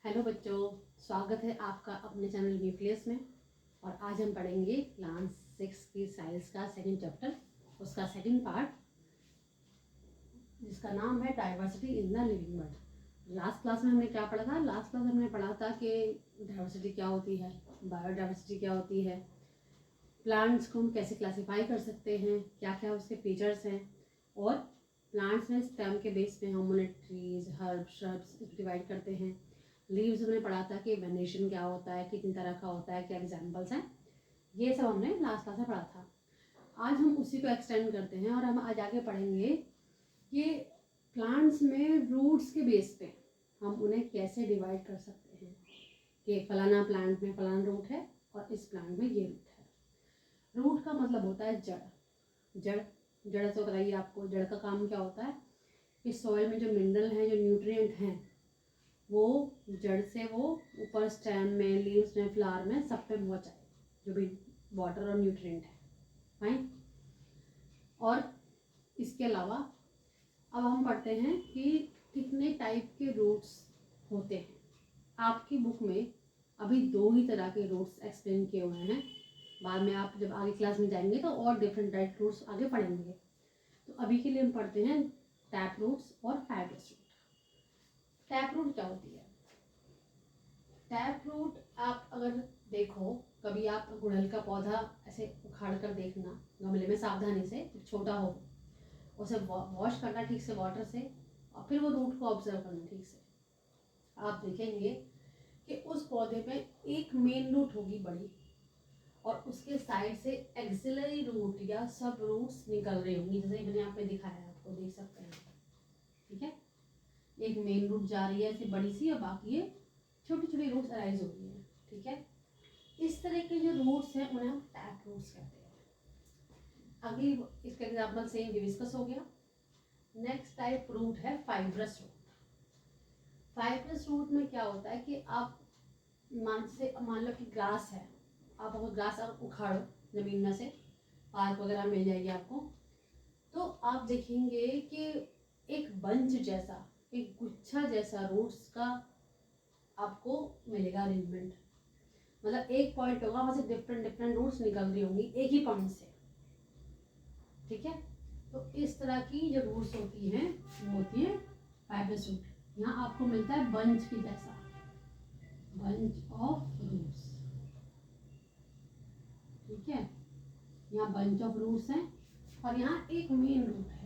Hello बच्चों, स्वागत है आपका अपने चैनल न्यूक्लियस में। और आज हम पढ़ेंगे क्लास 6 की साइंस का सेकंड चैप्टर, उसका सेकंड पार्ट, जिसका नाम है diversity in the living world. Last class में हमने क्या पढ़ा था? लास्ट क्लास में हमने पढ़ा था कि डाइवर्सिटी क्या होती है, बायोडाइवर्सिटी क्या होती है, प्लांट्स को हम कैसे क्लासीफाई कर सकते हैं, क्या क्या उसके फीचर्स हैं, और प्लांट्स में स्टेम के बेस पे हम उन्हें ट्रीज, हर्ब, श्रब्स डिवाइड करते हैं। लीव्स हमने पढ़ा था कि वेनेशन क्या होता है, कितनी तरह का होता है, क्या एग्जाम्पल्स हैं, ये सब हमने लास्ट क्लास में पढ़ा था। आज हम उसी को एक्सटेंड करते हैं और हम आज आगे पढ़ेंगे कि प्लांट्स में रूट्स के बेस पे हम उन्हें कैसे डिवाइड कर सकते हैं कि फलाना प्लांट में फलाना रूट है और इस प्लांट में ये रूट है। रूट का मतलब होता है जड़। जड़ जड़ तो बताइए आपको, जड़ का काम क्या होता है कि सॉइल में जो मिनरल हैं, जो न्यूट्रिएंट हैं, वो जड़ से वो ऊपर स्टेम में, लीव्स में, फ्लावर में, सब पे पहुँचाए, जो भी वाटर और न्यूट्रिएंट है। फाइन। और इसके अलावा अब हम पढ़ते हैं कि कितने टाइप के रूट्स होते हैं। आपकी बुक में अभी 2 ही तरह के रूट्स एक्सप्लेन किए हुए हैं। बाद में आप जब आगे क्लास में जाएंगे तो और डिफरेंट टाइप रूट्स आगे पढ़ेंगे। तो अभी के लिए हम पढ़ते हैं टैप रूट्स और फाइब्रस रूट। टैप रूट क्या होती है? टैप रूट आप अगर देखो, कभी आप गुड़हल का पौधा ऐसे उखाड़ कर देखना गमले में, सावधानी से, छोटा हो, उसे वॉश करना ठीक से वाटर से, और फिर वो रूट को ऑब्जर्व करना ठीक से। आप देखेंगे कि उस पौधे पे एक मेन रूट होगी बड़ी, और उसके साइड से एक्सिलरी रूट या सब रूट्स निकल रही होंगी, जैसे मैंने यहाँ पे दिखाया है, आपको देख सकते हैं। ठीक है, एक मेन रूट जा रही है ऐसी बड़ी सी, और बाकी ये छोटी छोटी रूट्स अराइज हो रही है। ठीक है, इस तरह के जो रूट्स हैं उन्हें हम टैप रूट्स कहते हैं। अगली इसका एग्जाम्पल सेम हिबिस्कस हो गया। नेक्स्ट टाइप रूट है फाइब्रस रूट। फाइब्रस रूट में क्या होता है कि आप मान लो कि ग्रास है, आप अगर ग्रास आप उखाड़ो जमीन में से, पार्क वगैरह मिल जाएगी आपको, तो आप देखेंगे कि एक बंच जैसा, एक गुच्छा जैसा रूट्स का आपको मिलेगा अरेंजमेंट। मतलब एक पॉइंट होगा, वहां से डिफरेंट डिफरेंट रूट्स निकल रही होंगी एक ही पॉइंट से। ठीक है, तो इस तरह की जो रूट्स होती हैं वो होती है फाइब्रस रूट। यहाँ आपको मिलता है बंच की जैसा, बंच ऑफ रूट्स। ठीक है, यहाँ बंच ऑफ रूट्स हैं और यहाँ एक मेन रूट है।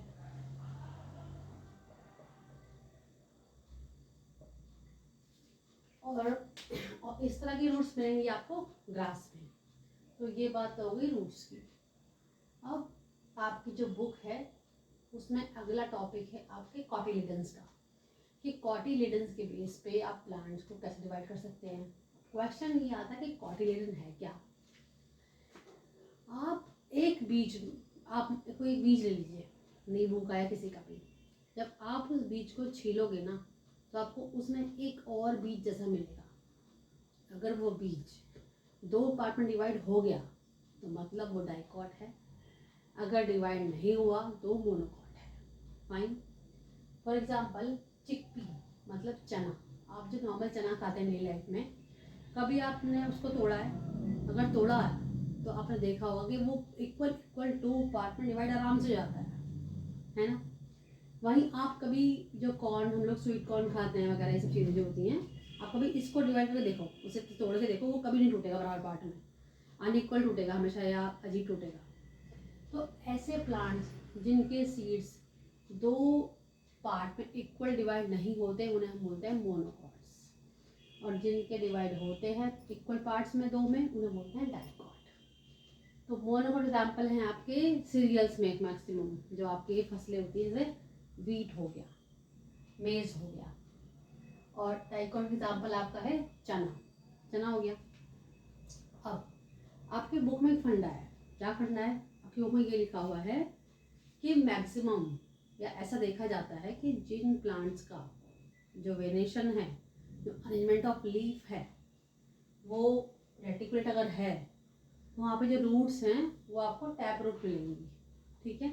और इस तरह की रूट्स मिलेंगी आपको ग्रास में। तो ये बात हो गई रूट्स की। अब आपकी जो बुक है उसमें अगला टॉपिक है आपके कॉटिलिडन्स का, कि कॉटिलिडन्स के बेस पे आप प्लांट्स को कैसे डिवाइड कर सकते हैं। क्वेश्चन ये आता है कि कॉटिलिडन है क्या। आप एक बीज, आप कोई बीज ले लीजिए, नींबू का या किसी का भी, जब आप उस बीज को छीलोगे ना तो आपको उसमें एक और बीज जैसा मिलेगा। अगर वो बीज 2 पार्ट में डिवाइड हो गया तो मतलब वो डाइकॉट है, अगर डिवाइड नहीं हुआ तो मोनोकॉट है। फाइन। फॉर एग्जाम्पल चिकपी मतलब चना। आप जो नॉर्मल चना खाते हैं डेली लाइफ में, कभी आपने उसको तोड़ा है? अगर तोड़ा है तो आपने देखा होगा कि वो इक्वल इक्वल 2 पार्ट में डिवाइड आराम से जाता है ना। वहीं आप कभी जो कॉर्न, हम लोग स्वीट कॉर्न खाते हैं वगैरह, ये सब चीज़ें जो होती हैं, आप कभी इसको डिवाइड करके देखो, उसे तोड़ के देखो, वो कभी नहीं टूटेगा बराबर पार्ट में, अनइक्वल टूटेगा हमेशा या अजीब टूटेगा। तो ऐसे प्लांट्स जिनके सीड्स 2 पार्ट में इक्वल डिवाइड नहीं होते उन्हें हम बोलते हैं मोनोकॉट्स, और जिनके डिवाइड होते हैं इक्वल पार्ट्स में 2 में उन्हें बोलते हैं डाइकॉट। तो मोनोकॉट एग्जाम्पल हैं आपके सीरियल्स में मैक्सिमम, जो आपकी फसलें होती है, जैसे वीट हो गया, मेज हो गया, और डाइकॉट एग्जाम्पल आपका है चना, चना हो गया। अब आपकी बुक में एक फंडा है, क्या फंडा है आपकी बुक में? ये लिखा हुआ है कि मैक्सिमम, या ऐसा देखा जाता है कि जिन प्लांट्स का जो वेनेशन है, जो अरेंजमेंट ऑफ लीफ है, वो रेटिकुलेट अगर है तो वहाँ पे जो रूट्स हैं वो आपको टैप रूट मिलेंगी। ठीक है,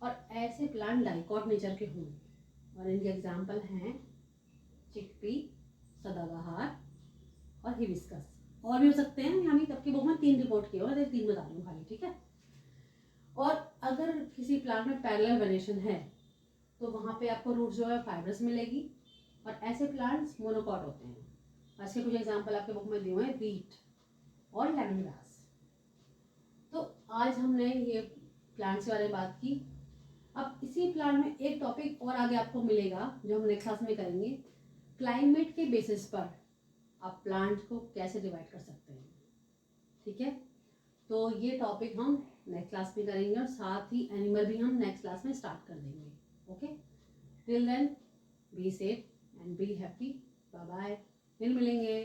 और ऐसे प्लांट डाइकॉट नेचर के होंगे, और इनके एग्जाम्पल हैं चिकपी, सदाबहार और हिबिस्कस। और भी हो सकते हैं, यहाँ भी सबकी बुक में 3 रिपोर्ट किए हुए, 3 बता रही हूँ खाली, ठीक है। और अगर किसी प्लांट में पैरेलल वेरिएशन है तो वहाँ पे आपको रूट जो है फाइब्रस मिलेगी, और ऐसे प्लांट्स मोनोकॉट होते हैं। ऐसे कुछ एग्जांपल आपके बुक में दिए हुए हैं, रीट और लेमन ग्रास। तो आज हमने ये प्लांट्स के बारे में बात की। अब इसी प्लांट में एक टॉपिक और आगे आपको मिलेगा जो हम नेक्स्ट क्लास में करेंगे, क्लाइमेट के बेसिस पर आप प्लांट को कैसे डिवाइड कर सकते हैं, ठीक है। तो ये टॉपिक हम नेक्स्ट क्लास में करेंगे, और साथ ही एनिमल भी हम नेक्स्ट क्लास में स्टार्ट कर देंगे। Okay, till then be safe and be happy, bye bye, फिर मिलेंगे।